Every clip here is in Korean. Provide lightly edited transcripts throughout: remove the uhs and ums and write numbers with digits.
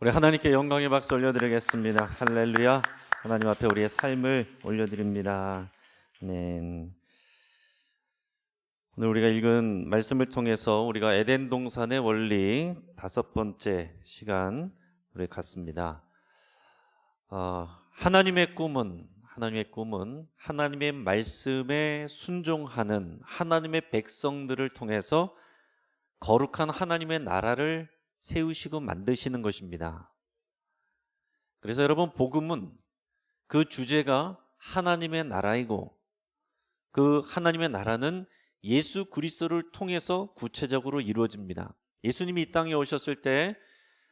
우리 하나님께 영광의 박수 올려드리겠습니다. 할렐루야. 하나님 앞에 우리의 삶을 올려드립니다. 아멘. 오늘 우리가 읽은 말씀을 통해서 우리가 에덴 동산의 원리 5번째 시간 우리 갔습니다. 하나님의 꿈은 하나님의 말씀에 순종하는 하나님의 백성들을 통해서 거룩한 하나님의 나라를 세우시고 만드시는 것입니다. 그래서 여러분, 복음은 그 주제가 하나님의 나라이고, 그 하나님의 나라는 예수 그리스도를 통해서 구체적으로 이루어집니다. 예수님이 이 땅에 오셨을 때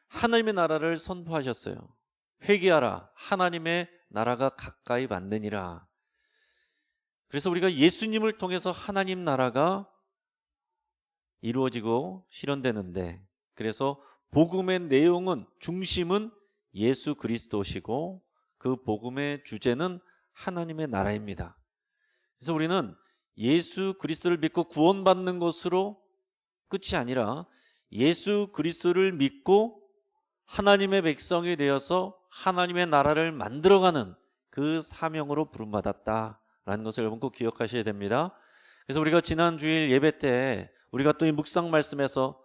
하나님의 나라를 선포하셨어요. 회개하라, 하나님의 나라가 가까이 왔느니라. 그래서 우리가 예수님을 통해서 하나님 나라가 이루어지고 실현되는데, 그래서 복음의 내용은, 중심은 예수 그리스도시고 그 복음의 주제는 하나님의 나라입니다. 그래서 우리는 예수 그리스도를 믿고 구원받는 것으로 끝이 아니라 예수 그리스도를 믿고 하나님의 백성이 되어서 하나님의 나라를 만들어가는 그 사명으로 부름받았다라는 것을 여러분 꼭 기억하셔야 됩니다. 그래서 우리가 지난 주일 예배 때 우리가 또 이 묵상 말씀에서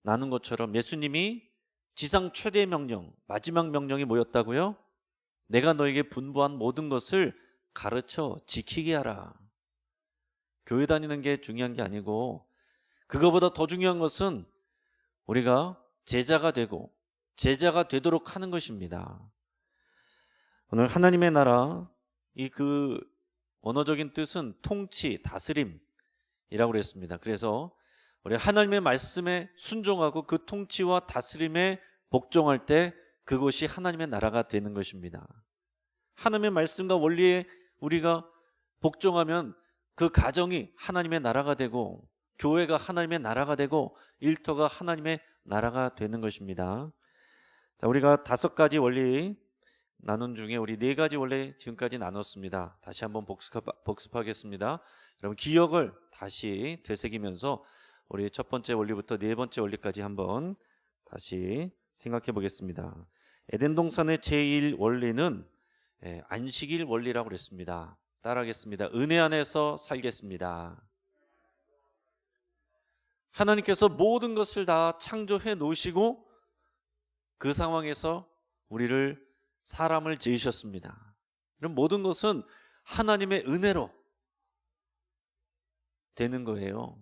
나눈 것처럼 예수님이 지상 최대 명령, 마지막 명령이 뭐였다고요? 내가 너에게 분부한 모든 것을 가르쳐 지키게 하라. 교회 다니는 게 중요한 게 아니고, 그거보다 더 중요한 것은 우리가 제자가 되고 제자가 되도록 하는 것입니다. 오늘 하나님의 나라, 그 원어적인 뜻은 통치, 다스림이라고 그랬습니다. 그래서 우리 하나님의 말씀에 순종하고 그 통치와 다스림에 복종할 때 그것이 하나님의 나라가 되는 것입니다. 하나님의 말씀과 원리에 우리가 복종하면 그 가정이 하나님의 나라가 되고, 교회가 하나님의 나라가 되고, 일터가 하나님의 나라가 되는 것입니다. 자, 우리가 5가지 원리 나눈 중에 우리 4가지 원리 지금까지 나눴습니다. 다시 한번 복습하겠습니다. 여러분, 기억을 다시 되새기면서 우리 첫 번째 원리부터 4번째 원리까지 한번 다시 생각해 보겠습니다. 에덴 동산의 제1원리는 안식일 원리라고 그랬습니다. 따라하겠습니다. 은혜 안에서 살겠습니다. 하나님께서 모든 것을 다 창조해 놓으시고 그 상황에서 사람을 지으셨습니다. 그럼 모든 것은 하나님의 은혜로 되는 거예요.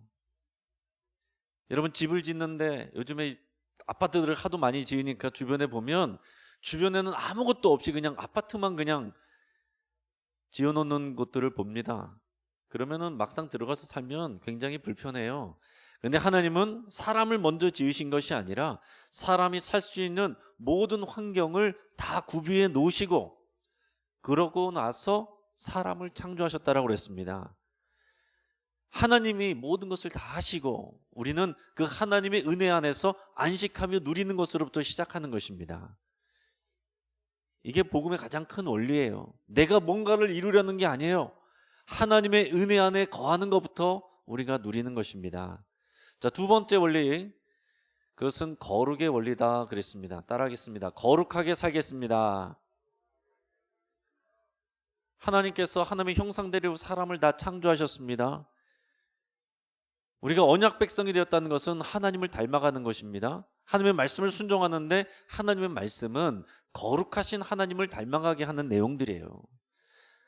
여러분, 집을 짓는데 요즘에 아파트들을 하도 많이 지으니까 주변에 보면 주변에는 아무것도 없이 그냥 아파트만 그냥 지어놓는 곳들을 봅니다. 그러면은 막상 들어가서 살면 굉장히 불편해요. 근데 하나님은 사람을 먼저 지으신 것이 아니라 사람이 살 수 있는 모든 환경을 다 구비해 놓으시고, 그러고 나서 사람을 창조하셨다라고 그랬습니다. 하나님이 모든 것을 다 하시고 우리는 그 하나님의 은혜 안에서 안식하며 누리는 것으로부터 시작하는 것입니다. 이게 복음의 가장 큰 원리예요. 내가 뭔가를 이루려는 게 아니에요. 하나님의 은혜 안에 거하는 것부터 우리가 누리는 것입니다. 자, 2번째 원리, 그것은 거룩의 원리다 그랬습니다. 따라하겠습니다. 거룩하게 살겠습니다. 하나님께서 하나님의 형상대로 사람을 다 창조하셨습니다. 우리가 언약 백성이 되었다는 것은 하나님을 닮아가는 것입니다. 하나님의 말씀을 순종하는데 하나님의 말씀은 거룩하신 하나님을 닮아가게 하는 내용들이에요.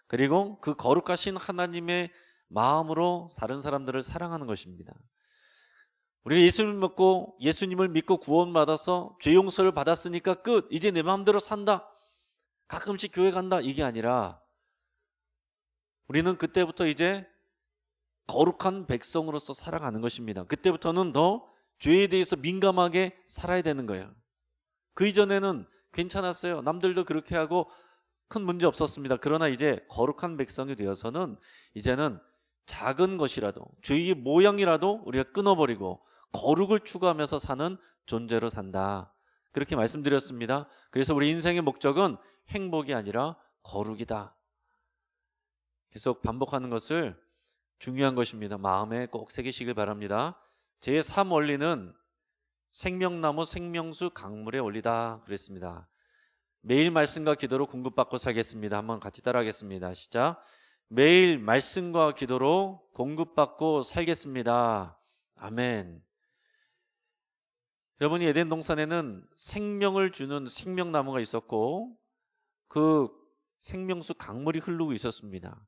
그리고 그 거룩하신 하나님의 마음으로 다른 사람들을 사랑하는 것입니다. 우리가 예수님을 믿고 구원받아서 죄 용서를 받았으니까 끝, 이제 내 마음대로 산다, 가끔씩 교회 간다, 이게 아니라 우리는 그때부터 이제 거룩한 백성으로서 살아가는 것입니다. 그때부터는 더 죄에 대해서 민감하게 살아야 되는 거예요. 그 이전에는 괜찮았어요. 남들도 그렇게 하고 큰 문제 없었습니다. 그러나 이제 거룩한 백성이 되어서는 이제는 작은 것이라도, 죄의 모양이라도 우리가 끊어버리고 거룩을 추구하면서 사는 존재로 산다, 그렇게 말씀드렸습니다. 그래서 우리 인생의 목적은 행복이 아니라 거룩이다. 계속 반복하는 것을 중요한 것입니다. 마음에 꼭 새기시길 바랍니다. 제3원리는 생명나무 생명수 강물의 원리다 그랬습니다. 매일 말씀과 기도로 공급받고 살겠습니다. 한번 같이 따라하겠습니다. 시작. 매일 말씀과 기도로 공급받고 살겠습니다. 아멘. 여러분이 에덴 동산에는 생명을 주는 생명나무가 있었고 그 생명수 강물이 흐르고 있었습니다.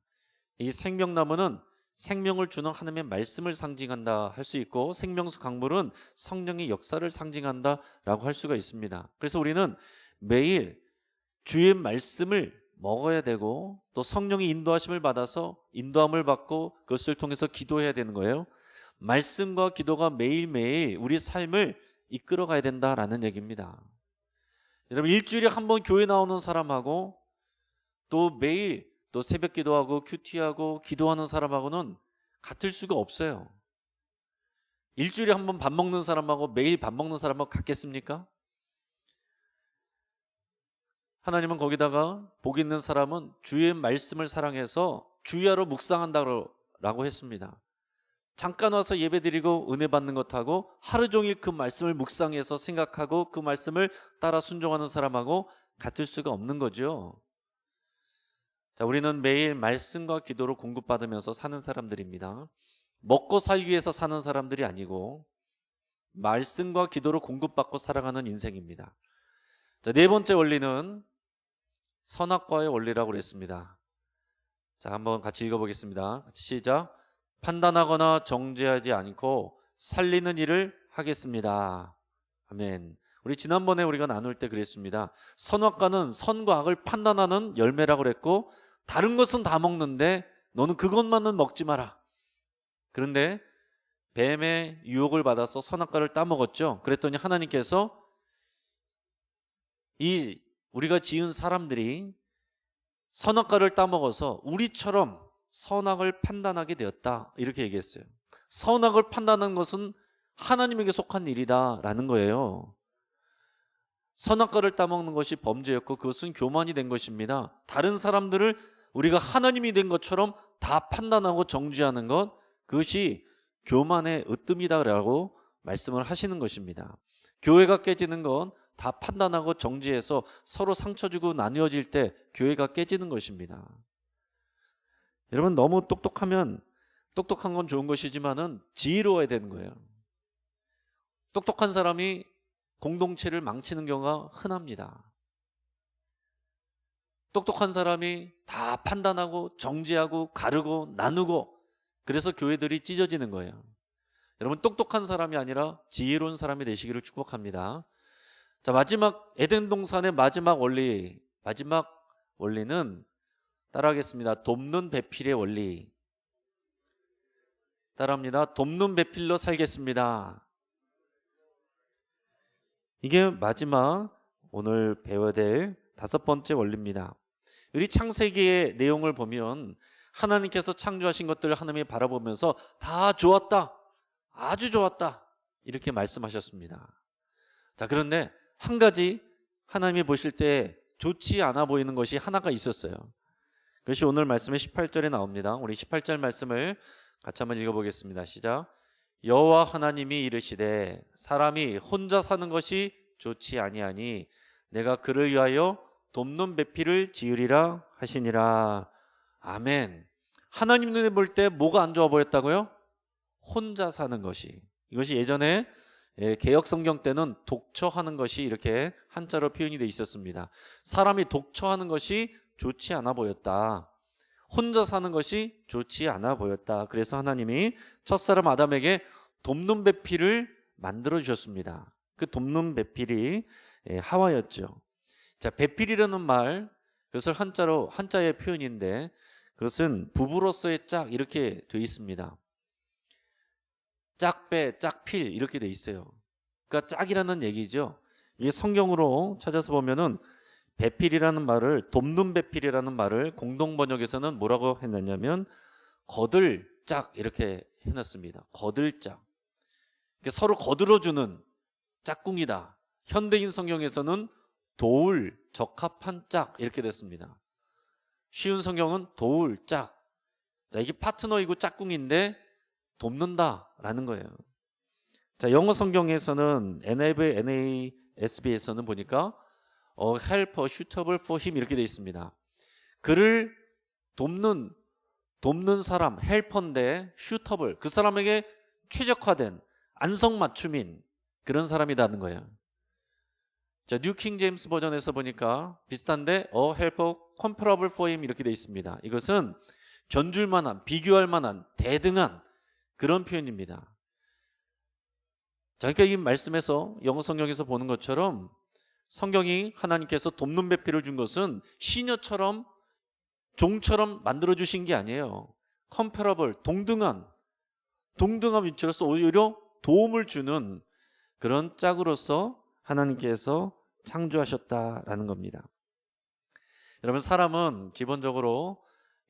이 생명나무는 생명을 주는 하나님의 말씀을 상징한다 할 수 있고 생명수 강물은 성령의 역사를 상징한다라고 할 수가 있습니다. 그래서 우리는 매일 주의 말씀을 먹어야 되고 또 성령의 인도하심을 받아서 인도함을 받고 그것을 통해서 기도해야 되는 거예요. 말씀과 기도가 매일매일 우리 삶을 이끌어 가야 된다라는 얘기입니다. 여러분 일주일에 한 번 교회 나오는 사람하고 또 매일 또 새벽 기도하고 큐티하고 기도하는 사람하고는 같을 수가 없어요. 일주일에 한 번 밥 먹는 사람하고 매일 밥 먹는 사람하고 같겠습니까? 하나님은 거기다가 복 있는 사람은 주의 말씀을 사랑해서 주야로 묵상한다고 했습니다. 잠깐 와서 예배드리고 은혜 받는 것하고 하루 종일 그 말씀을 묵상해서 생각하고 그 말씀을 따라 순종하는 사람하고 같을 수가 없는 거죠. 자, 우리는 매일 말씀과 기도로 공급받으면서 사는 사람들입니다. 먹고 살기 위해서 사는 사람들이 아니고 말씀과 기도로 공급받고 살아가는 인생입니다. 자, 네 번째 원리는 선악과의 원리라고 그랬습니다. 자, 한번 같이 읽어보겠습니다. 같이 시작. 판단하거나 정죄하지 않고 살리는 일을 하겠습니다. 아멘. 우리 지난번에 우리가 나눌 때 그랬습니다. 선악과는 선과 악을 판단하는 열매라고 그랬고 다른 것은 다 먹는데 너는 그것만은 먹지 마라. 그런데 뱀의 유혹을 받아서 선악과를 따먹었죠. 그랬더니 하나님께서 이 우리가 지은 사람들이 선악과를 따먹어서 우리처럼 선악을 판단하게 되었다 이렇게 얘기했어요. 선악을 판단하는 것은 하나님에게 속한 일이다라는 거예요. 선악과를 따먹는 것이 범죄였고 그것은 교만이 된 것입니다. 다른 사람들을 우리가 하나님이 된 것처럼 다 판단하고 정죄하는 것, 그것이 교만의 으뜸이다라고 말씀을 하시는 것입니다. 교회가 깨지는 건 다 판단하고 정죄해서 서로 상처 주고 나누어질 때 교회가 깨지는 것입니다. 여러분 너무 똑똑한 건 좋은 것이지만은 지혜로워야 되는 거예요. 똑똑한 사람이 공동체를 망치는 경우가 흔합니다. 똑똑한 사람이 다 판단하고 정죄하고 가르고 나누고 그래서 교회들이 찢어지는 거예요. 여러분 똑똑한 사람이 아니라 지혜로운 사람이 되시기를 축복합니다. 자, 마지막 에덴 동산의 마지막 원리는 따라하겠습니다. 돕는 배필의 원리. 따라합니다. 돕는 배필로 살겠습니다. 이게 마지막 오늘 배워야 될 5번째 원리입니다. 우리 창세기의 내용을 보면 하나님께서 창조하신 것들을 하나님이 바라보면서 다 좋았다, 아주 좋았다 이렇게 말씀하셨습니다. 자, 그런데 한 가지 하나님이 보실 때 좋지 않아 보이는 것이 하나가 있었어요. 그것이 오늘 말씀의 18절에 나옵니다. 우리 18절 말씀을 같이 한번 읽어보겠습니다. 시작. 여호와 하나님이 이르시되 사람이 혼자 사는 것이 좋지 아니하니 내가 그를 위하여 돕는 배필을 지으리라 하시니라. 아멘. 하나님 눈에 볼 때 뭐가 안 좋아 보였다고요? 혼자 사는 것이. 이것이 예전에 개역 성경 때는 독처하는 것이 이렇게 한자로 표현이 되어 있었습니다. 사람이 독처하는 것이 좋지 않아 보였다. 혼자 사는 것이 좋지 않아 보였다. 그래서 하나님이 첫사람 아담에게 돕는 배필을 만들어 주셨습니다. 그 돕는 배필이 하와였죠. 자, 배필이라는 말, 그것을 한자의 표현인데 그것은 부부로서의 짝 이렇게 되어 있습니다. 짝배, 짝필 이렇게 돼 있어요. 그러니까 짝이라는 얘기죠. 이게 성경으로 찾아서 보면은 배필이라는 말을 돕는 배필이라는 말을 공동 번역에서는 뭐라고 했느냐면 거들짝 이렇게 해놨습니다. 거들짝. 그러니까 서로 거들어주는 짝꿍이다. 현대인 성경에서는 도울, 적합한 짝 이렇게 됐습니다. 쉬운 성경은 도울, 짝. 자, 이게 파트너이고 짝꿍인데 돕는다라는 거예요. 자, 영어 성경에서는 NASB에서는 보니까 helper suitable for him 이렇게 되어 있습니다. 그를 돕는 사람, 헬퍼인데 suitable, 그 사람에게 최적화된 안성맞춤인 그런 사람이라는 거예요. 자, 뉴 킹 제임스 버전에서 보니까 비슷한데 helper comparable for him 이렇게 되어 있습니다. 이것은 견줄 만한, 비교할 만한, 대등한 그런 표현입니다. 자, 그러니까 이 말씀에서 영어 성경에서 보는 것처럼 성경이 하나님께서 돕는 배필을 준 것은 시녀처럼 종처럼 만들어주신 게 아니에요. comparable, 동등한 위치로서 오히려 도움을 주는 그런 짝으로서 하나님께서 창조하셨다라는 겁니다. 여러분, 사람은 기본적으로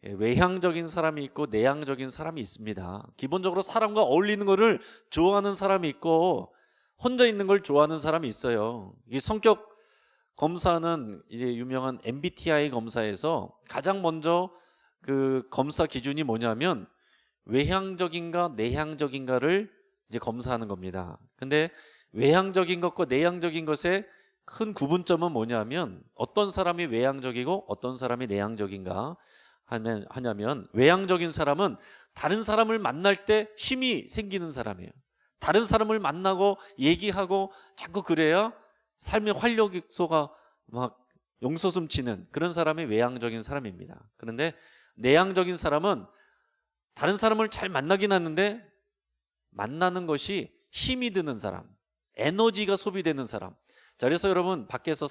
외향적인 사람이 있고 내향적인 사람이 있습니다. 기본적으로 사람과 어울리는 것을 좋아하는 사람이 있고 혼자 있는 걸 좋아하는 사람이 있어요. 이 성격 검사는 이제 유명한 MBTI 검사에서 가장 먼저 그 검사 기준이 뭐냐면 외향적인가 내향적인가를 이제 검사하는 겁니다. 근데 외향적인 것과 내향적인 것의 큰 구분점은 뭐냐면 어떤 사람이 외향적이고 어떤 사람이 내향적인가 하냐면 외향적인 사람은 다른 사람을 만날 때 힘이 생기는 사람이에요. 다른 사람을 만나고 얘기하고 자꾸 그래야 삶의 활력소가 막 용솟음치는 그런 사람이 외향적인 사람입니다. 그런데 내향적인 사람은 다른 사람을 잘 만나긴 하는데 만나는 것이 힘이 드는 사람, 에너지가 소비되는 사람. 자, 그래서 여러분 밖에서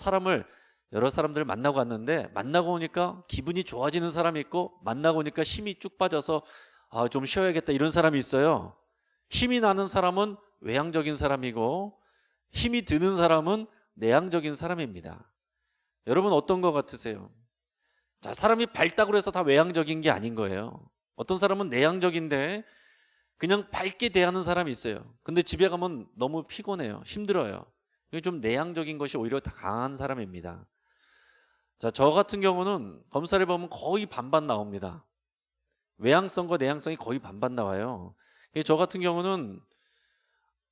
여러 사람들을 만나고 왔는데 만나고 오니까 기분이 좋아지는 사람이 있고 만나고 오니까 힘이 쭉 빠져서 좀 쉬어야겠다 이런 사람이 있어요. 힘이 나는 사람은 외향적인 사람이고 힘이 드는 사람은 내향적인 사람입니다. 여러분 어떤 것 같으세요? 자, 사람이 밝다고 해서 다 외향적인 게 아닌 거예요. 어떤 사람은 내향적인데 그냥 밝게 대하는 사람이 있어요. 근데 집에 가면 너무 피곤해요. 힘들어요. 좀 내향적인 것이 오히려 더 강한 사람입니다. 자, 저 같은 경우는 검사를 보면 거의 반반 나옵니다. 외향성과 내향성이 거의 반반 나와요. 저 같은 경우는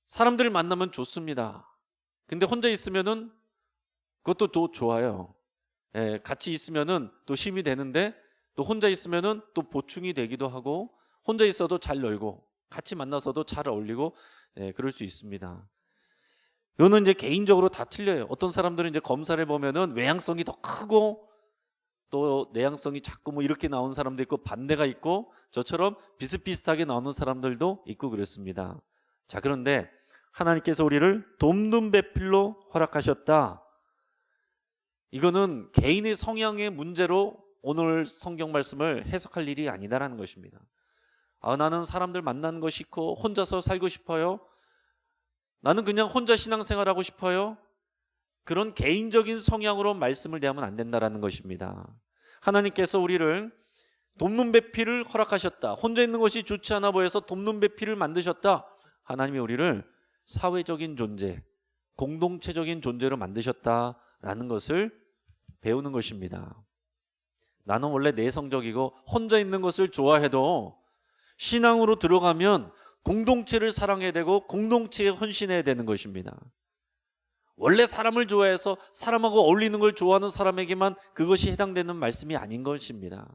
사람들을 만나면 좋습니다. 근데 혼자 있으면은 그것도 또 좋아요. 같이 있으면은 또 힘이 되는데 또 혼자 있으면은 또 보충이 되기도 하고 혼자 있어도 잘 놀고 같이 만나서도 잘 어울리고 그럴 수 있습니다. 이거는 이제 개인적으로 다 틀려요. 어떤 사람들은 이제 검사를 보면은 외향성이 더 크고 또 내향성이 자꾸 뭐 이렇게 나오는 사람도 있고 반대가 있고 저처럼 비슷비슷하게 나오는 사람들도 있고 그렇습니다. 자, 그런데 하나님께서 우리를 돕는 배필로 허락하셨다. 이거는 개인의 성향의 문제로 오늘 성경 말씀을 해석할 일이 아니다라는 것입니다. 나는 사람들 만나는 거 싫고 혼자서 살고 싶어요. 나는 그냥 혼자 신앙생활하고 싶어요. 그런 개인적인 성향으로 말씀을 대하면 안 된다라는 것입니다. 하나님께서 우리를 돕는 배필을 허락하셨다. 혼자 있는 것이 좋지 않아 보여서 돕는 배필을 만드셨다. 하나님이 우리를 사회적인 존재, 공동체적인 존재로 만드셨다라는 것을 배우는 것입니다. 나는 원래 내성적이고 혼자 있는 것을 좋아해도 신앙으로 들어가면 공동체를 사랑해야 되고 공동체에 헌신해야 되는 것입니다. 원래 사람을 좋아해서 사람하고 어울리는 걸 좋아하는 사람에게만 그것이 해당되는 말씀이 아닌 것입니다.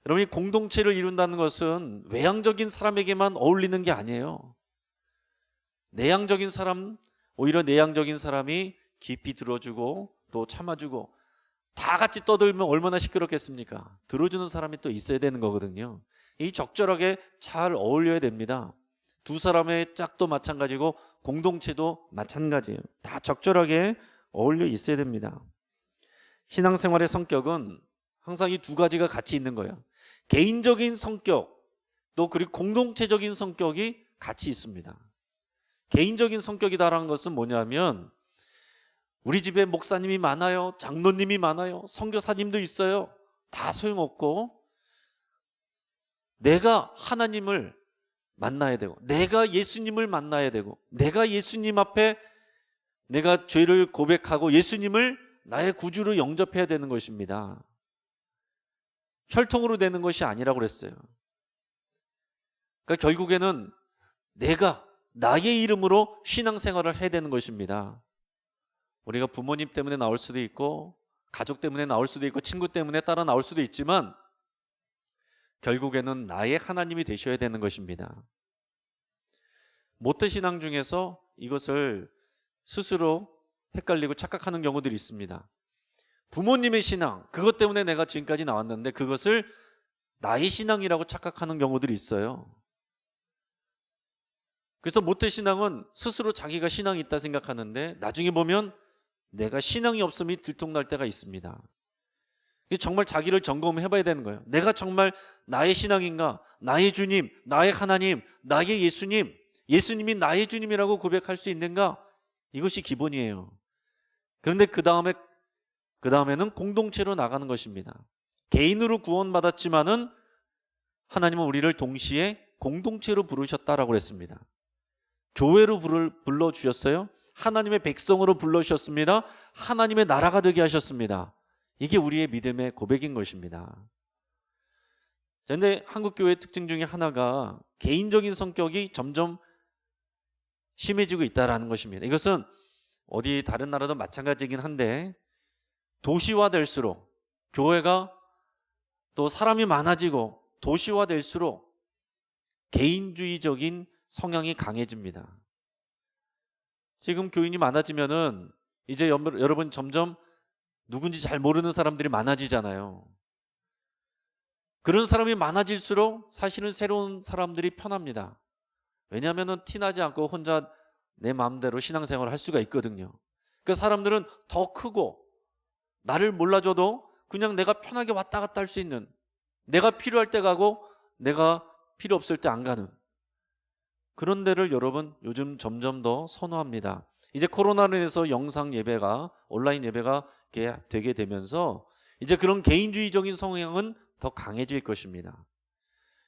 여러분이 공동체를 이룬다는 것은 외향적인 사람에게만 어울리는 게 아니에요. 내향적인 사람, 오히려 내향적인 사람이 깊이 들어주고 또 참아주고 다 같이 떠들면 얼마나 시끄럽겠습니까? 들어주는 사람이 또 있어야 되는 거거든요. 이 적절하게 잘 어울려야 됩니다. 두 사람의 짝도 마찬가지고 공동체도 마찬가지예요. 다 적절하게 어울려 있어야 됩니다. 신앙생활의 성격은 항상 이 두 가지가 같이 있는 거예요. 개인적인 성격 또 그리고 공동체적인 성격이 같이 있습니다. 개인적인 성격이다라는 것은 뭐냐면 우리 집에 목사님이 많아요. 장로님이 많아요. 선교사님도 있어요. 다 소용없고 내가 하나님을 만나야 되고 내가 예수님을 만나야 되고 내가 예수님 앞에 내가 죄를 고백하고 예수님을 나의 구주로 영접해야 되는 것입니다. 혈통으로 되는 것이 아니라고 그랬어요. 그러니까 결국에는 내가 나의 이름으로 신앙생활을 해야 되는 것입니다. 우리가 부모님 때문에 나올 수도 있고 가족 때문에 나올 수도 있고 친구 때문에 따라 나올 수도 있지만 결국에는 나의 하나님이 되셔야 되는 것입니다. 모태신앙 중에서 이것을 스스로 헷갈리고 착각하는 경우들이 있습니다. 부모님의 신앙, 그것 때문에 내가 지금까지 나왔는데 그것을 나의 신앙이라고 착각하는 경우들이 있어요. 그래서 모태신앙은 스스로 자기가 신앙이 있다 생각하는데 나중에 보면 내가 신앙이 없음이 들통날 때가 있습니다. 정말 자기를 점검해봐야 되는 거예요. 내가 정말 나의 신앙인가? 나의 주님, 나의 하나님, 나의 예수님, 예수님이 나의 주님이라고 고백할 수 있는가? 이것이 기본이에요. 그런데 그 다음에는 공동체로 나가는 것입니다. 개인으로 구원받았지만은 하나님은 우리를 동시에 공동체로 부르셨다라고 했습니다. 교회로 불러주셨어요. 하나님의 백성으로 불러주셨습니다. 하나님의 나라가 되게 하셨습니다. 이게 우리의 믿음의 고백인 것입니다. 그런데 한국교회의 특징 중에 하나가 개인적인 성격이 점점 심해지고 있다는 것입니다. 이것은 어디 다른 나라도 마찬가지이긴 한데 도시화될수록 교회가 또 사람이 많아지고 도시화될수록 개인주의적인 성향이 강해집니다. 지금 교인이 많아지면은 이제 여러분 점점 누군지 잘 모르는 사람들이 많아지잖아요. 그런 사람이 많아질수록 사실은 새로운 사람들이 편합니다. 왜냐하면 티나지 않고 혼자 내 마음대로 신앙생활을 할 수가 있거든요. 그 사람들은 더 크고 나를 몰라줘도 그냥 내가 편하게 왔다 갔다 할 수 있는, 내가 필요할 때 가고 내가 필요 없을 때 안 가는 그런 데를 여러분 요즘 점점 더 선호합니다. 이제 코로나로 인해서 영상 예배가, 온라인 예배가 되게 되면서 이제 그런 개인주의적인 성향은 더 강해질 것입니다.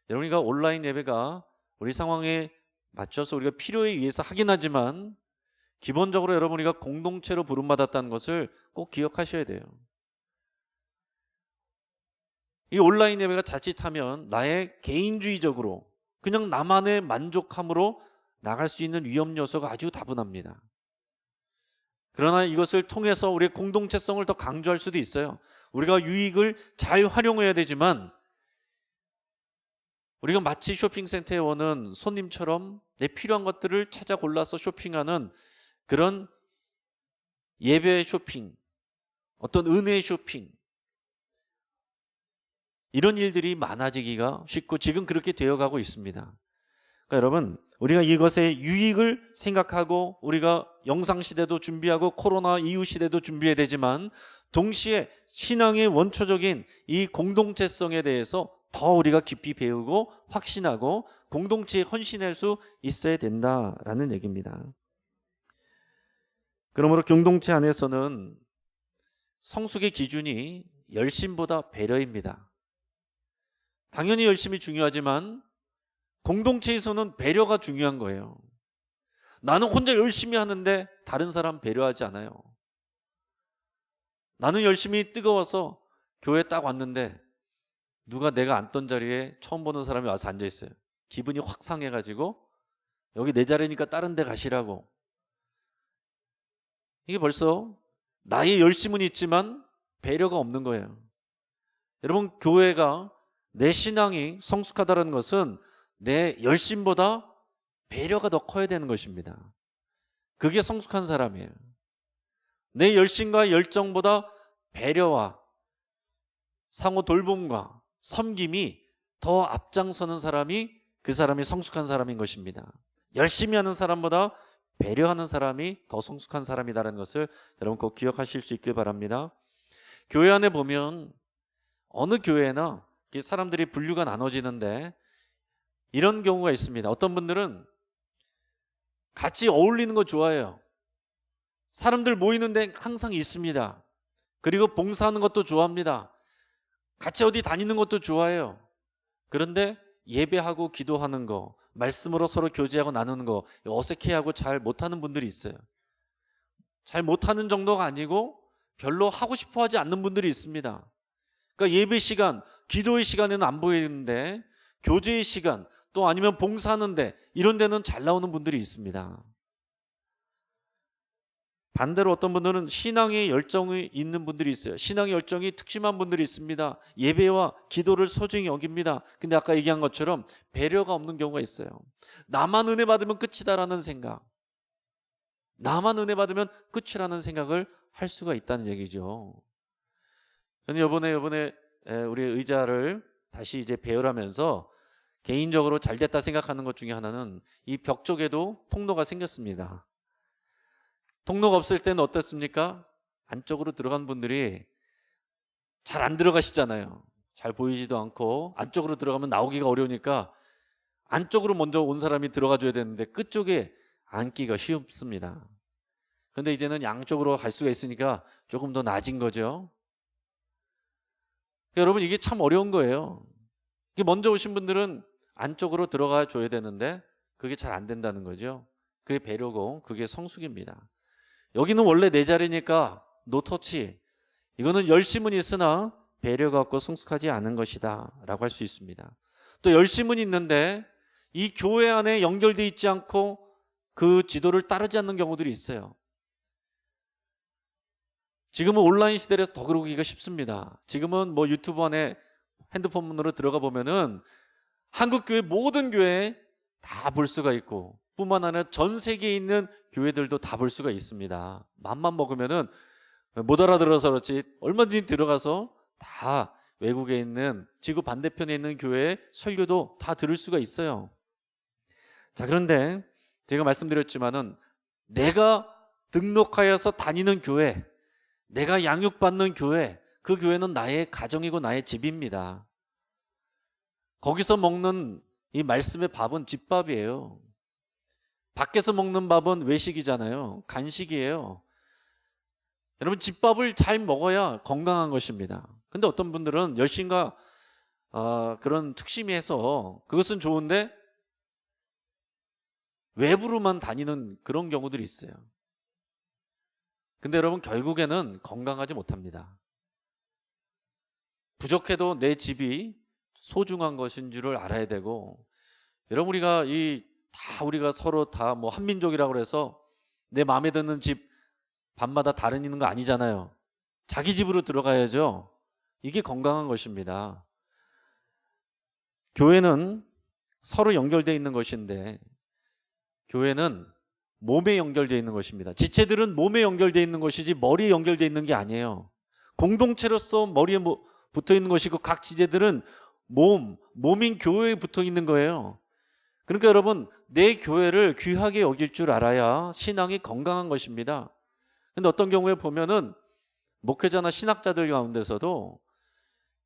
여러분이가 온라인 예배가 우리 상황에 맞춰서 우리가 필요에 의해서 하긴 하지만 기본적으로 여러분이가 공동체로 부름받았다는 것을 꼭 기억하셔야 돼요. 이 온라인 예배가 자칫하면 나의 개인주의적으로 그냥 나만의 만족함으로 나갈 수 있는 위험 요소가 아주 다분합니다. 그러나 이것을 통해서 우리의 공동체성을 더 강조할 수도 있어요. 우리가 유익을 잘 활용해야 되지만 우리가 마치 쇼핑센터에 오는 손님처럼 내 필요한 것들을 찾아 골라서 쇼핑하는 그런 예배 쇼핑, 어떤 은혜 쇼핑, 이런 일들이 많아지기가 쉽고 지금 그렇게 되어가고 있습니다. 그러니까 여러분, 우리가 이것의 유익을 생각하고 우리가 영상시대도 준비하고 코로나 이후 시대도 준비해야 되지만 동시에 신앙의 원초적인 이 공동체성에 대해서 더 우리가 깊이 배우고 확신하고 공동체에 헌신할 수 있어야 된다라는 얘기입니다. 그러므로 공동체 안에서는 성숙의 기준이 열심보다 배려입니다. 당연히 열심이 중요하지만 공동체에서는 배려가 중요한 거예요. 나는 혼자 열심히 하는데 다른 사람 배려하지 않아요. 나는 열심히 뜨거워서 교회에 딱 왔는데 누가 내가 앉던 자리에 처음 보는 사람이 와서 앉아 있어요. 기분이 확 상해가지고 여기 내 자리니까 다른 데 가시라고. 이게 벌써 나의 열심은 있지만 배려가 없는 거예요. 여러분, 교회가 내 신앙이 성숙하다는 것은 내 열심보다 배려가 더 커야 되는 것입니다. 그게 성숙한 사람이에요. 내 열심과 열정보다 배려와 상호 돌봄과 섬김이 더 앞장서는 사람이 그 사람이 성숙한 사람인 것입니다. 열심히 하는 사람보다 배려하는 사람이 더 성숙한 사람이라는 것을 여러분 꼭 기억하실 수 있길 바랍니다. 교회 안에 보면 어느 교회나 사람들이 분류가 나눠지는데 이런 경우가 있습니다. 어떤 분들은 같이 어울리는 거 좋아해요. 사람들 모이는데 항상 있습니다. 그리고 봉사하는 것도 좋아합니다. 같이 어디 다니는 것도 좋아해요. 그런데 예배하고 기도하는 거, 말씀으로 서로 교제하고 나누는 거 어색해하고 잘 못하는 분들이 있어요. 잘 못하는 정도가 아니고 별로 하고 싶어 하지 않는 분들이 있습니다. 그러니까 예배 시간, 기도의 시간에는 안 보이는데 교제의 시간, 또 아니면 봉사하는데 이런 데는 잘 나오는 분들이 있습니다. 반대로 어떤 분들은 신앙의 열정이 있는 분들이 있어요. 신앙의 열정이 특심한 분들이 있습니다. 예배와 기도를 소중히 여깁니다. 근데 아까 얘기한 것처럼 배려가 없는 경우가 있어요. 나만 은혜 받으면 끝이다라는 생각, 나만 은혜 받으면 끝이라는 생각을 할 수가 있다는 얘기죠. 저는 이번에 우리 의자를 다시 이제 배열하면서 개인적으로 잘 됐다 생각하는 것 중에 하나는 이 벽 쪽에도 통로가 생겼습니다. 통로가 없을 때는 어떻습니까? 안쪽으로 들어간 분들이 잘 안 들어가시잖아요. 잘 보이지도 않고 안쪽으로 들어가면 나오기가 어려우니까 안쪽으로 먼저 온 사람이 들어가 줘야 되는데 끝쪽에 앉기가 쉽습니다. 근데 이제는 양쪽으로 갈 수가 있으니까 조금 더 나아진 거죠. 여러분, 이게 참 어려운 거예요. 먼저 오신 분들은 안쪽으로 들어가 줘야 되는데 그게 잘 안 된다는 거죠. 그게 배려고, 그게 성숙입니다. 여기는 원래 내 자리니까 노터치, 이거는 열심은 있으나 배려가 없고 성숙하지 않은 것이다 라고 할 수 있습니다. 또 열심은 있는데 이 교회 안에 연결되어 있지 않고 그 지도를 따르지 않는 경우들이 있어요. 지금은 온라인 시대라서 더 그러기가 쉽습니다. 지금은 뭐 유튜브 안에 핸드폰으로 들어가 보면은 한국교회 모든 교회 다 볼 수가 있고, 뿐만 아니라 전 세계에 있는 교회들도 다 볼 수가 있습니다. 맘만 먹으면은 못 알아들어서 그렇지 얼마든지 들어가서 다 외국에 있는 지구 반대편에 있는 교회의 설교도 다 들을 수가 있어요. 자, 그런데 제가 말씀드렸지만은 내가 등록하여서 다니는 교회, 내가 양육받는 교회, 그 교회는 나의 가정이고 나의 집입니다. 거기서 먹는 이 말씀의 밥은 집밥이에요. 밖에서 먹는 밥은 외식이잖아요. 간식이에요. 여러분, 집밥을 잘 먹어야 건강한 것입니다. 근데 어떤 분들은 열심과 그런 특심이 해서 그것은 좋은데 외부로만 다니는 그런 경우들이 있어요. 근데 여러분, 결국에는 건강하지 못합니다. 부족해도 내 집이 소중한 것인 줄을 알아야 되고, 여러분, 우리가 서로 다 뭐 한민족이라고 해서 내 마음에 드는 집 밤마다 다른 있는 거 아니잖아요. 자기 집으로 들어가야죠. 이게 건강한 것입니다. 교회는 서로 연결되어 있는 것인데, 교회는 몸에 연결되어 있는 것입니다. 지체들은 몸에 연결되어 있는 것이지 머리에 연결되어 있는 게 아니에요. 공동체로서 머리에 붙어 있는 것이고, 각 지체들은 몸인 교회에 붙어 있는 거예요. 그러니까 여러분, 내 교회를 귀하게 여길 줄 알아야 신앙이 건강한 것입니다. 근데 어떤 경우에 보면은 목회자나 신학자들 가운데서도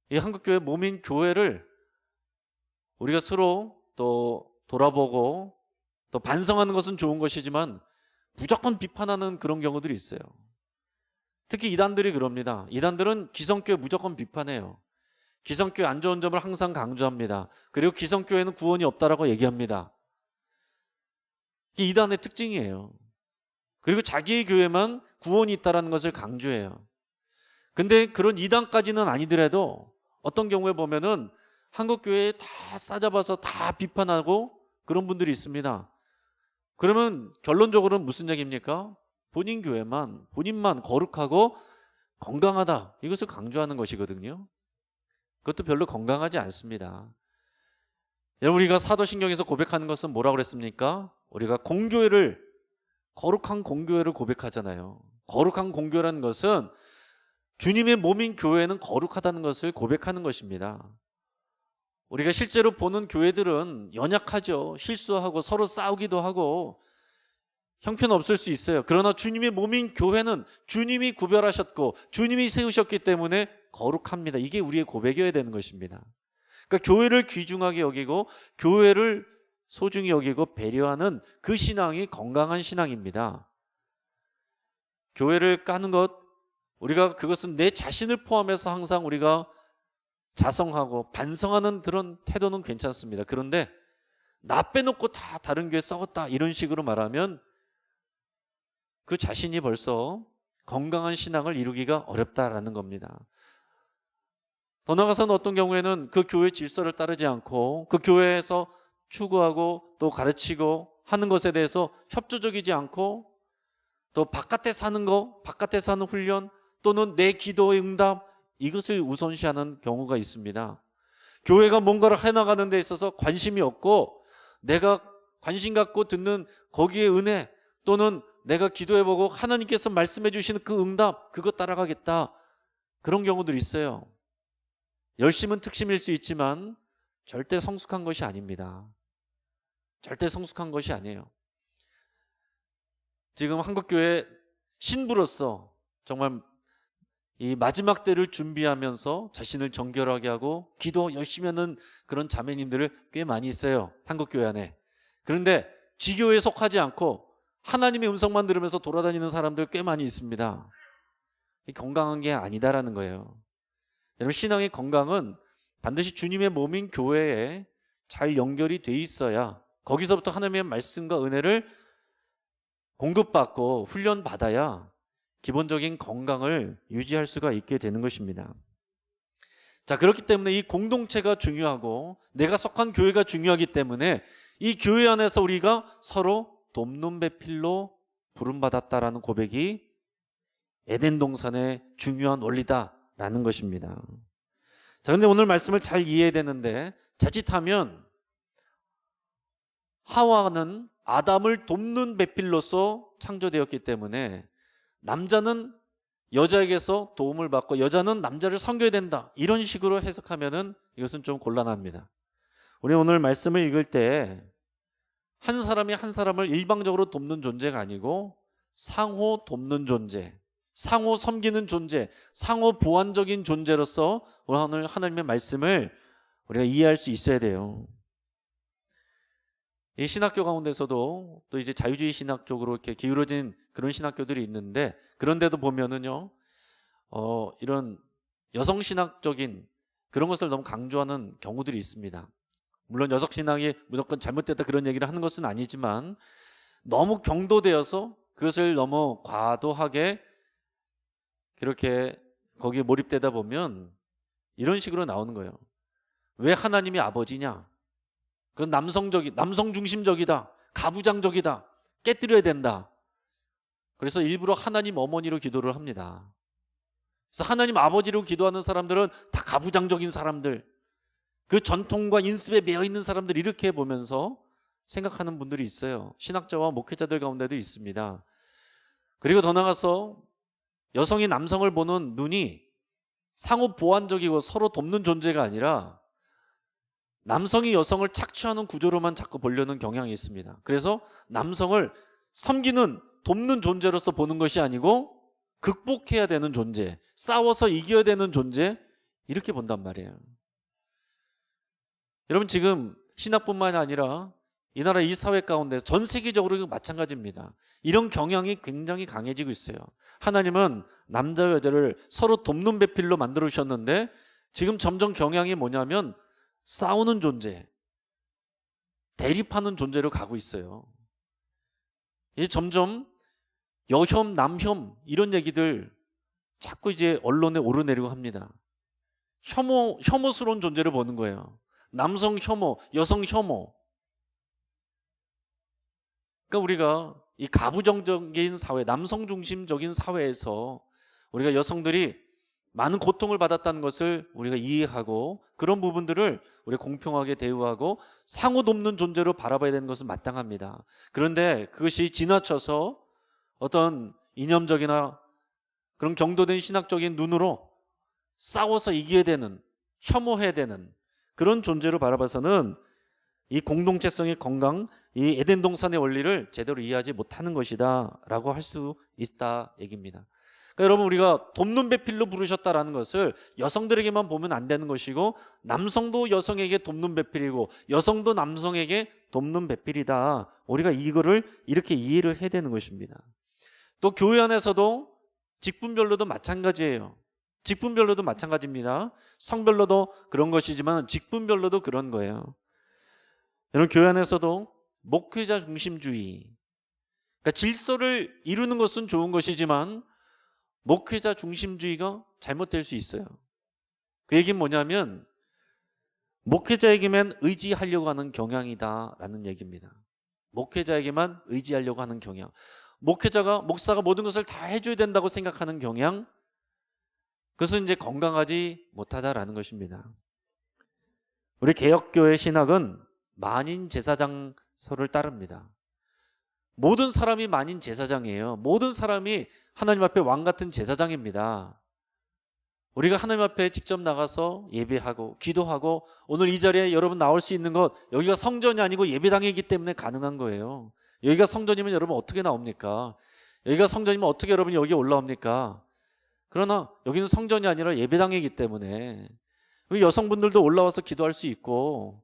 이 한국교회 몸인 교회를 우리가 서로 또 돌아보고 또 반성하는 것은 좋은 것이지만 무조건 비판하는 그런 경우들이 있어요. 특히 이단들이 그럽니다. 이단들은 기성교회 무조건 비판해요. 기성교회 안 좋은 점을 항상 강조합니다. 그리고 기성교회는 구원이 없다라고 얘기합니다. 이게 이단의 특징이에요. 그리고 자기의 교회만 구원이 있다는 것을 강조해요. 근데 그런 이단까지는 아니더라도 어떤 경우에 보면은 한국교회에 다 싸잡아서 다 비판하고 그런 분들이 있습니다. 그러면 결론적으로는 무슨 얘기입니까? 본인만 거룩하고 건강하다, 이것을 강조하는 것이거든요. 그것도 별로 건강하지 않습니다. 여러분, 우리가 사도신경에서 고백하는 것은 뭐라고 그랬습니까? 우리가 거룩한 공교회를 고백하잖아요. 거룩한 공교회라는 것은 주님의 몸인 교회는 거룩하다는 것을 고백하는 것입니다. 우리가 실제로 보는 교회들은 연약하죠. 실수하고 서로 싸우기도 하고 형편없을 수 있어요. 그러나 주님의 몸인 교회는 주님이 구별하셨고 주님이 세우셨기 때문에 거룩합니다. 이게 우리의 고백이어야 되는 것입니다. 그러니까 교회를 귀중하게 여기고 교회를 소중히 여기고 배려하는 그 신앙이 건강한 신앙입니다. 교회를 까는 것, 우리가 그것은 내 자신을 포함해서 항상 우리가 자성하고 반성하는 그런 태도는 괜찮습니다. 그런데 나 빼놓고 다 다른 교회 썩었다, 이런 식으로 말하면 그 자신이 벌써 건강한 신앙을 이루기가 어렵다라는 겁니다. 더 나아가서는 어떤 경우에는 그 교회 질서를 따르지 않고 그 교회에서 추구하고 또 가르치고 하는 것에 대해서 협조적이지 않고 또 바깥에서 하는 거, 바깥에서 하는 훈련 또는 내 기도의 응답 이것을 우선시하는 경우가 있습니다. 교회가 뭔가를 해나가는 데 있어서 관심이 없고 내가 관심 갖고 듣는 거기에 은혜 또는 내가 기도해보고 하나님께서 말씀해 주시는 그 응답 그거 따라가겠다 그런 경우들이 있어요. 열심은 특심일 수 있지만 절대 성숙한 것이 아닙니다. 절대 성숙한 것이 아니에요. 지금 한국교회 신부로서 정말 이 마지막 때를 준비하면서 자신을 정결하게 하고 기도 열심히 하는 그런 자매님들을 꽤 많이 있어요. 한국교회 안에. 그런데 지교회에 속하지 않고 하나님의 음성만 들으면서 돌아다니는 사람들 꽤 많이 있습니다. 건강한 게 아니다라는 거예요. 여러분 신앙의 건강은 반드시 주님의 몸인 교회에 잘 연결이 돼 있어야 거기서부터 하나님의 말씀과 은혜를 공급받고 훈련받아야 기본적인 건강을 유지할 수가 있게 되는 것입니다. 자, 그렇기 때문에 이 공동체가 중요하고 내가 속한 교회가 중요하기 때문에 이 교회 안에서 우리가 서로 돕는 배필로 부름받았다라는 고백이 에덴 동산의 중요한 원리다라는 것입니다. 자, 근데 오늘 말씀을 잘 이해해야 되는데 자칫하면 하와는 아담을 돕는 배필로서 창조되었기 때문에 남자는 여자에게서 도움을 받고 여자는 남자를 섬겨야 된다 이런 식으로 해석하면은 이것은 좀 곤란합니다. 우리 오늘 말씀을 읽을 때 한 사람이 한 사람을 일방적으로 돕는 존재가 아니고 상호 돕는 존재, 상호 섬기는 존재, 상호 보완적인 존재로서 오늘 하나님의 말씀을 우리가 이해할 수 있어야 돼요. 이 신학교 가운데서도 또 이제 자유주의 신학 쪽으로 이렇게 기울어진 그런 신학교들이 있는데 그런데도 보면은요, 이런 여성 신학적인 그런 것을 너무 강조하는 경우들이 있습니다. 물론 여성 신학이 무조건 잘못됐다 그런 얘기를 하는 것은 아니지만 너무 경도되어서 그것을 너무 과도하게 그렇게 거기에 몰입되다 보면 이런 식으로 나오는 거예요. 왜 하나님이 아버지냐? 그건 남성 중심적이다. 가부장적이다. 깨뜨려야 된다. 그래서 일부러 하나님 어머니로 기도를 합니다. 그래서 하나님 아버지로 기도하는 사람들은 다 가부장적인 사람들, 그 전통과 인습에 매여 있는 사람들 이렇게 보면서 생각하는 분들이 있어요. 신학자와 목회자들 가운데도 있습니다. 그리고 더 나아가서 여성이 남성을 보는 눈이 상호 보완적이고 서로 돕는 존재가 아니라 남성이 여성을 착취하는 구조로만 자꾸 보려는 경향이 있습니다. 그래서 남성을 섬기는 돕는 존재로서 보는 것이 아니고 극복해야 되는 존재, 싸워서 이겨야 되는 존재 이렇게 본단 말이에요. 여러분 지금 신학뿐만 아니라 이 나라 이 사회 가운데 전 세계적으로 마찬가지입니다. 이런 경향이 굉장히 강해지고 있어요. 하나님은 남자와 여자를 서로 돕는 배필로 만들어 주셨는데 지금 점점 경향이 뭐냐면 싸우는 존재, 대립하는 존재로 가고 있어요. 이제 점점 여혐, 남혐 이런 얘기들 자꾸 이제 언론에 오르내리고 합니다. 혐오스러운 존재를 보는 거예요. 남성 혐오, 여성 혐오. 그러니까 우리가 이 가부장적인 사회, 남성 중심적인 사회에서 우리가 여성들이 많은 고통을 받았다는 것을 우리가 이해하고 그런 부분들을 우리가 공평하게 대우하고 상호 돕는 존재로 바라봐야 되는 것은 마땅합니다. 그런데 그것이 지나쳐서 어떤 이념적이나 그런 경도된 신학적인 눈으로 싸워서 이겨야 되는, 혐오해야 되는 그런 존재로 바라봐서는 이 공동체성의 건강, 이 에덴 동산의 원리를 제대로 이해하지 못하는 것이다 라고 할 수 있다 얘기입니다. 그러니까 여러분 우리가 돕는 배필로 부르셨다라는 것을 여성들에게만 보면 안 되는 것이고 남성도 여성에게 돕는 배필이고 여성도 남성에게 돕는 배필이다. 우리가 이거를 이렇게 이해를 해야 되는 것입니다. 또 교회 안에서도 직분별로도 마찬가지예요. 직분별로도 마찬가지입니다. 성별로도 그런 것이지만 직분별로도 그런 거예요. 여러분 교회 안에서도 목회자 중심주의, 그러니까 질서를 이루는 것은 좋은 것이지만 목회자 중심주의가 잘못될 수 있어요. 그 얘기는 뭐냐면 목회자에게만 의지하려고 하는 경향이다라는 얘기입니다. 목회자에게만 의지하려고 하는 경향. 목사가 모든 것을 다 해줘야 된다고 생각하는 경향. 그것은 이제 건강하지 못하다라는 것입니다. 우리 개혁교회 신학은 만인 제사장서를 따릅니다. 모든 사람이 만인 제사장이에요. 모든 사람이 하나님 앞에 왕 같은 제사장입니다. 우리가 하나님 앞에 직접 나가서 예배하고 기도하고 오늘 이 자리에 여러분 나올 수 있는 것, 여기가 성전이 아니고 예배당이기 때문에 가능한 거예요. 여기가 성전이면 여러분 어떻게 나옵니까? 여기가 성전이면 어떻게 여러분 여기 올라옵니까? 그러나 여기는 성전이 아니라 예배당이기 때문에 우리 여성분들도 올라와서 기도할 수 있고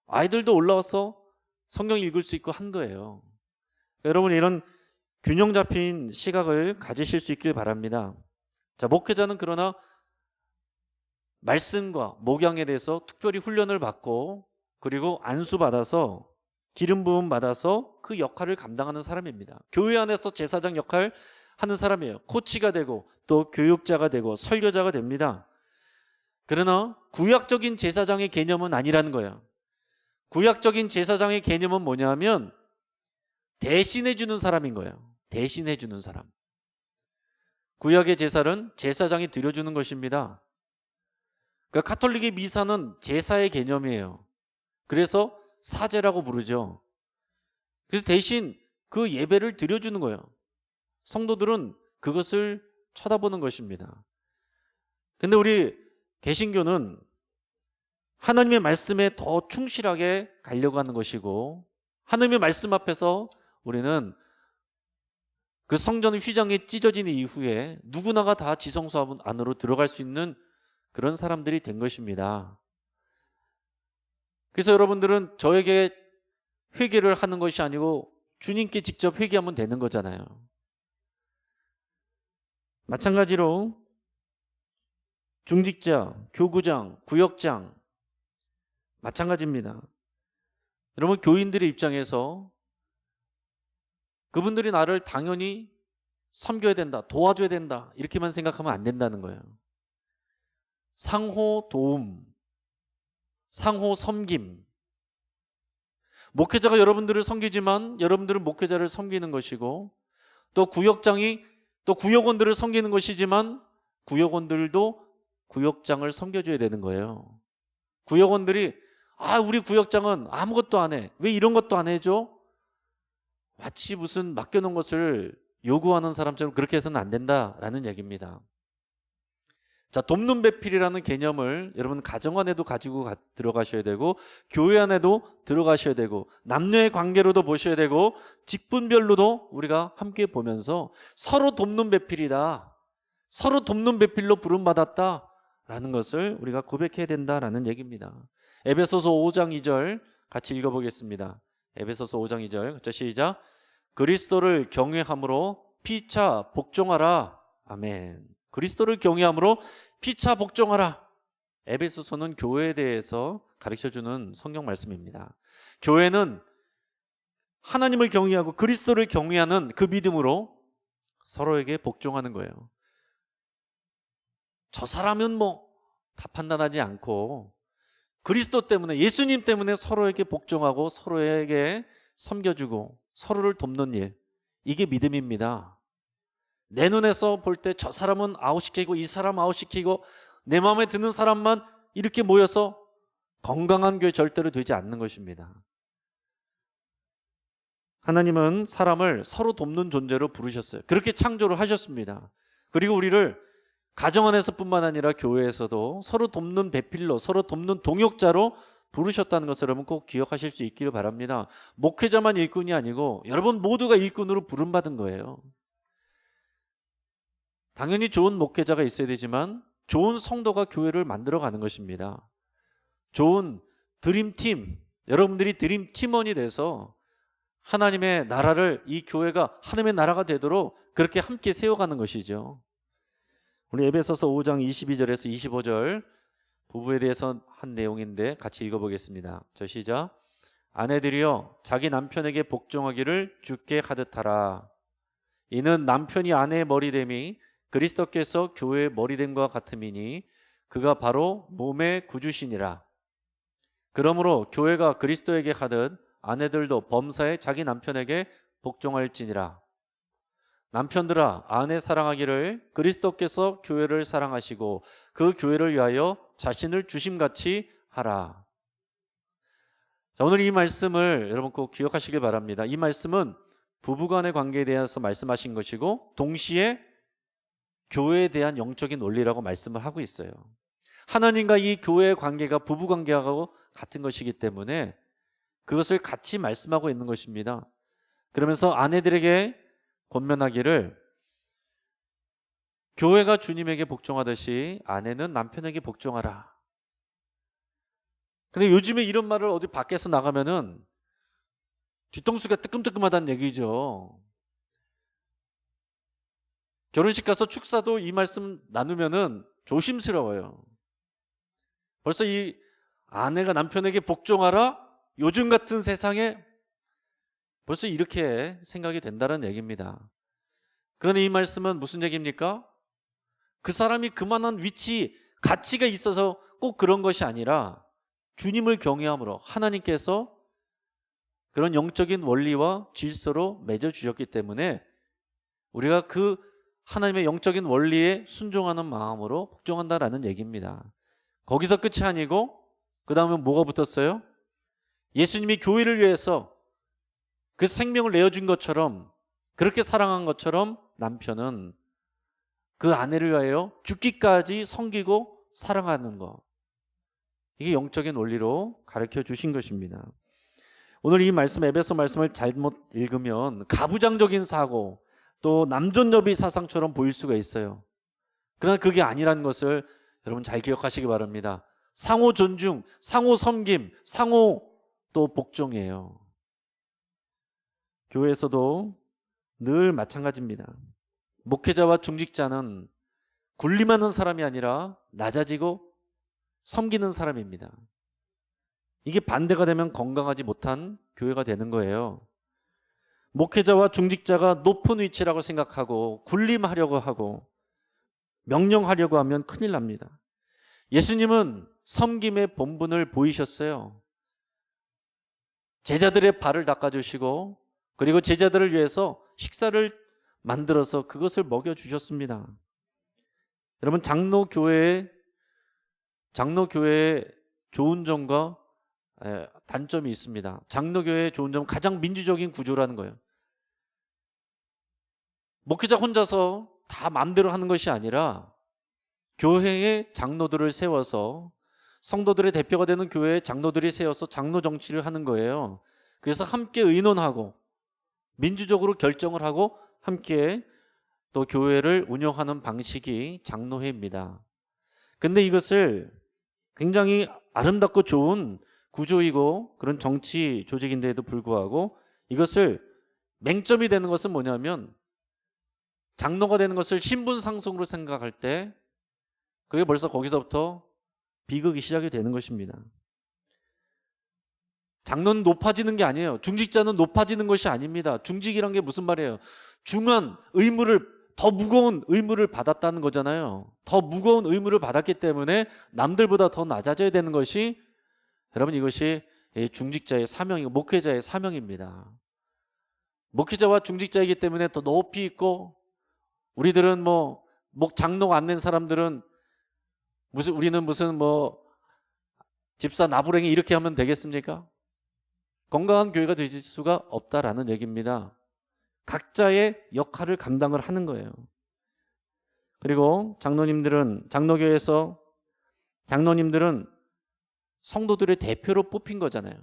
아이들도 올라와서 성경 읽을 수 있고 한 거예요. 여러분 이런 균형 잡힌 시각을 가지실 수 있길 바랍니다. 자, 목회자는 그러나 말씀과 목양에 대해서 특별히 훈련을 받고 그리고 안수받아서 기름 부음 받아서 그 역할을 감당하는 사람입니다. 교회 안에서 제사장 역할 하는 사람이에요. 코치가 되고 또 교육자가 되고 설교자가 됩니다. 그러나 구약적인 제사장의 개념은 아니라는 거예요. 구약적인 제사장의 개념은 뭐냐면 대신해 주는 사람인 거예요. 대신해 주는 사람. 구약의 제사는 제사장이 드려주는 것입니다. 그러니까 카톨릭의 미사는 제사의 개념이에요. 그래서 사제라고 부르죠. 그래서 대신 그 예배를 드려주는 거예요. 성도들은 그것을 쳐다보는 것입니다. 근데 우리 개신교는 하나님의 말씀에 더 충실하게 가려고 하는 것이고 하나님의 말씀 앞에서 우리는 그 성전 휘장이 찢어진 이후에 누구나가 다 지성소 안으로 들어갈 수 있는 그런 사람들이 된 것입니다. 그래서 여러분들은 저에게 회개를 하는 것이 아니고 주님께 직접 회개하면 되는 거잖아요. 마찬가지로 중직자, 교구장, 구역장 마찬가지입니다. 여러분 교인들의 입장에서 그분들이 나를 당연히 섬겨야 된다, 도와줘야 된다 이렇게만 생각하면 안 된다는 거예요. 상호 도움, 상호 섬김. 목회자가 여러분들을 섬기지만 여러분들은 목회자를 섬기는 것이고 또 구역장이 또 구역원들을 섬기는 것이지만 구역원들도 구역장을 섬겨줘야 되는 거예요. 구역원들이 우리 구역장은 아무것도 안 해. 왜 이런 것도 안 해줘? 마치 무슨 맡겨놓은 것을 요구하는 사람처럼 그렇게 해서는 안 된다라는 얘기입니다. 자, 돕는 배필이라는 개념을 여러분 가정 안에도 가지고 들어가셔야 되고 교회 안에도 들어가셔야 되고 남녀의 관계로도 보셔야 되고 직분별로도 우리가 함께 보면서 서로 돕는 배필이다, 서로 돕는 배필로 부름받았다라는 것을 우리가 고백해야 된다라는 얘기입니다. 에베소서 5장 2절 같이 읽어보겠습니다. 에베소서 5장 2절 자, 시작. 그리스도를 경외함으로 피차 복종하라. 아멘. 그리스도를 경외함으로 피차 복종하라. 에베소서는 교회에 대해서 가르쳐주는 성경 말씀입니다. 교회는 하나님을 경외하고 그리스도를 경외하는 그 믿음으로 서로에게 복종하는 거예요. 저 사람은 다 판단하지 않고 그리스도 때문에, 예수님 때문에 서로에게 복종하고 서로에게 섬겨주고 서로를 돕는 일, 이게 믿음입니다. 내 눈에서 볼 때 저 사람은 아웃시키고 이 사람 아웃시키고 내 마음에 드는 사람만 이렇게 모여서 건강한 교회 절대로 되지 않는 것입니다. 하나님은 사람을 서로 돕는 존재로 부르셨어요. 그렇게 창조를 하셨습니다. 그리고 우리를 가정 안에서뿐만 아니라 교회에서도 서로 돕는 배필로, 서로 돕는 동역자로 부르셨다는 것을 여러분 꼭 기억하실 수 있기를 바랍니다. 목회자만 일꾼이 아니고 여러분 모두가 일꾼으로 부름받은 거예요. 당연히 좋은 목회자가 있어야 되지만 좋은 성도가 교회를 만들어가는 것입니다. 좋은 드림팀, 여러분들이 드림팀원이 돼서 하나님의 나라를, 이 교회가 하나님의 나라가 되도록 그렇게 함께 세워가는 것이죠. 우리 에베소서 5장 22절에서 25절 부부에 대해서 한 내용인데 같이 읽어보겠습니다. 저 시작. 아내들이여 자기 남편에게 복종하기를 주께 하듯하라. 이는 남편이 아내의 머리됨이 그리스도께서 교회의 머리됨과 같음이니 그가 바로 몸의 구주시니라. 그러므로 교회가 그리스도에게 하듯 아내들도 범사에 자기 남편에게 복종할지니라. 남편들아, 아내 사랑하기를 그리스도께서 교회를 사랑하시고 그 교회를 위하여 자신을 주심같이 하라. 자, 오늘 이 말씀을 여러분 꼭 기억하시길 바랍니다. 이 말씀은 부부간의 관계에 대해서 말씀하신 것이고 동시에 교회에 대한 영적인 원리라고 말씀을 하고 있어요. 하나님과 이 교회의 관계가 부부관계하고 같은 것이기 때문에 그것을 같이 말씀하고 있는 것입니다. 그러면서 아내들에게 권면하기를 교회가 주님에게 복종하듯이 아내는 남편에게 복종하라. 근데 요즘에 이런 말을 어디 밖에서 나가면은 뒤통수가 뜨끔뜨끔하다는 얘기죠. 결혼식 가서 축사도 이 말씀 나누면은 조심스러워요. 벌써 이 아내가 남편에게 복종하라? 요즘 같은 세상에 벌써 이렇게 생각이 된다는 얘기입니다. 그런데 이 말씀은 무슨 얘기입니까? 그 사람이 그만한 위치, 가치가 있어서 꼭 그런 것이 아니라 주님을 경외함으로 하나님께서 그런 영적인 원리와 질서로 맺어주셨기 때문에 우리가 그 하나님의 영적인 원리에 순종하는 마음으로 복종한다라는 얘기입니다. 거기서 끝이 아니고 그 다음에 뭐가 붙었어요? 예수님이 교회를 위해서 그 생명을 내어준 것처럼 그렇게 사랑한 것처럼 남편은 그 아내를 위하여 죽기까지 섬기고 사랑하는 것. 이게 영적인 원리로 가르쳐 주신 것입니다. 오늘 이 말씀, 에베소 말씀을 잘못 읽으면 가부장적인 사고 또 남존여비 사상처럼 보일 수가 있어요. 그러나 그게 아니라는 것을 여러분 잘 기억하시기 바랍니다. 상호 존중, 상호 섬김, 상호 또 복종이에요. 교회에서도 늘 마찬가지입니다. 목회자와 중직자는 군림하는 사람이 아니라 낮아지고 섬기는 사람입니다. 이게 반대가 되면 건강하지 못한 교회가 되는 거예요. 목회자와 중직자가 높은 위치라고 생각하고 군림하려고 하고 명령하려고 하면 큰일 납니다. 예수님은 섬김의 본분을 보이셨어요. 제자들의 발을 닦아주시고 그리고 제자들을 위해서 식사를 만들어서 그것을 먹여주셨습니다. 여러분 장로교회의 좋은 점과 단점이 있습니다. 장로교회의 좋은 점은 가장 민주적인 구조라는 거예요. 목회자 혼자서 다 마음대로 하는 것이 아니라 교회의 장로들을 세워서 성도들의 대표가 되는 교회의 장로들이 세워서 장로 정치를 하는 거예요. 그래서 함께 의논하고 민주적으로 결정을 하고 함께 또 교회를 운영하는 방식이 장로회입니다. 근데 이것을 굉장히 아름답고 좋은 구조이고 그런 정치 조직인데도 불구하고 이것을 맹점이 되는 것은 뭐냐면 장로가 되는 것을 신분 상승으로 생각할 때 그게 벌써 거기서부터 비극이 시작이 되는 것입니다. 장로는 높아지는 게 아니에요. 중직자는 높아지는 것이 아닙니다. 중직이란 게 무슨 말이에요? 중한 의무를, 더 무거운 의무를 받았다는 거잖아요. 더 무거운 의무를 받았기 때문에 남들보다 더 낮아져야 되는 것이 여러분 이것이 중직자의 사명이고 목회자의 사명입니다. 목회자와 중직자이기 때문에 더 높이 있고 우리들은 장로가 안 된 사람들은 우리는 무슨 집사 나부랭이 이렇게 하면 되겠습니까? 건강한 교회가 되실 수가 없다라는 얘기입니다. 각자의 역할을 감당을 하는 거예요. 그리고 장로교회에서 장로님들은 성도들의 대표로 뽑힌 거잖아요.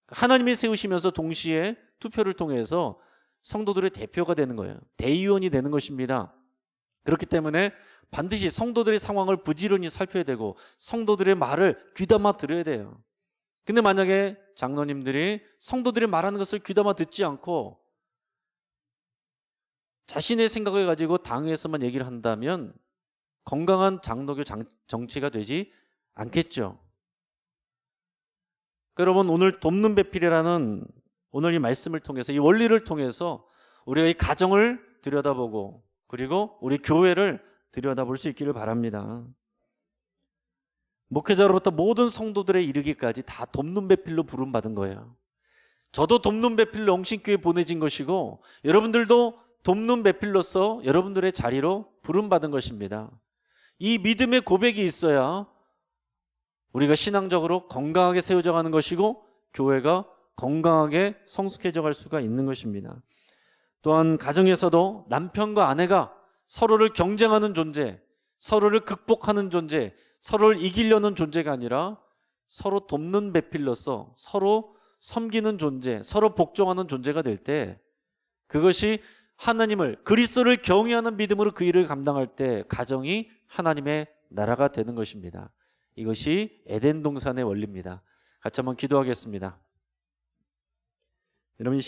하나님이 세우시면서 동시에 투표를 통해서 성도들의 대표가 되는 거예요. 대의원이 되는 것입니다. 그렇기 때문에 반드시 성도들의 상황을 부지런히 살펴야 되고 성도들의 말을 귀담아 들어야 돼요. 근데 만약에 장로님들이 성도들이 말하는 것을 귀담아 듣지 않고 자신의 생각을 가지고 당에서만 얘기를 한다면 건강한 장로교 정치가 되지 않겠죠. 여러분 오늘 돕는 배필이라는 오늘 이 말씀을 통해서 이 원리를 통해서 우리가 이 가정을 들여다보고 그리고 우리 교회를 들여다볼 수 있기를 바랍니다. 목회자로부터 모든 성도들에 이르기까지 다 돕는 배필로 부름받은 거예요. 저도 돕는 배필로 영신교회에 보내진 것이고 여러분들도 돕는 배필로서 여러분들의 자리로 부름받은 것입니다. 이 믿음의 고백이 있어야 우리가 신앙적으로 건강하게 세워져 가는 것이고 교회가 건강하게 성숙해져 갈 수가 있는 것입니다. 또한 가정에서도 남편과 아내가 서로를 경쟁하는 존재, 서로를 극복하는 존재, 서로를 이기려는 존재가 아니라 서로 돕는 배필로서 서로 섬기는 존재, 서로 복종하는 존재가 될 때 그것이 하나님을, 그리스도를 경외하는 믿음으로 그 일을 감당할 때 가정이 하나님의 나라가 되는 것입니다. 이것이 에덴 동산의 원리입니다. 같이 한번 기도하겠습니다. 여러분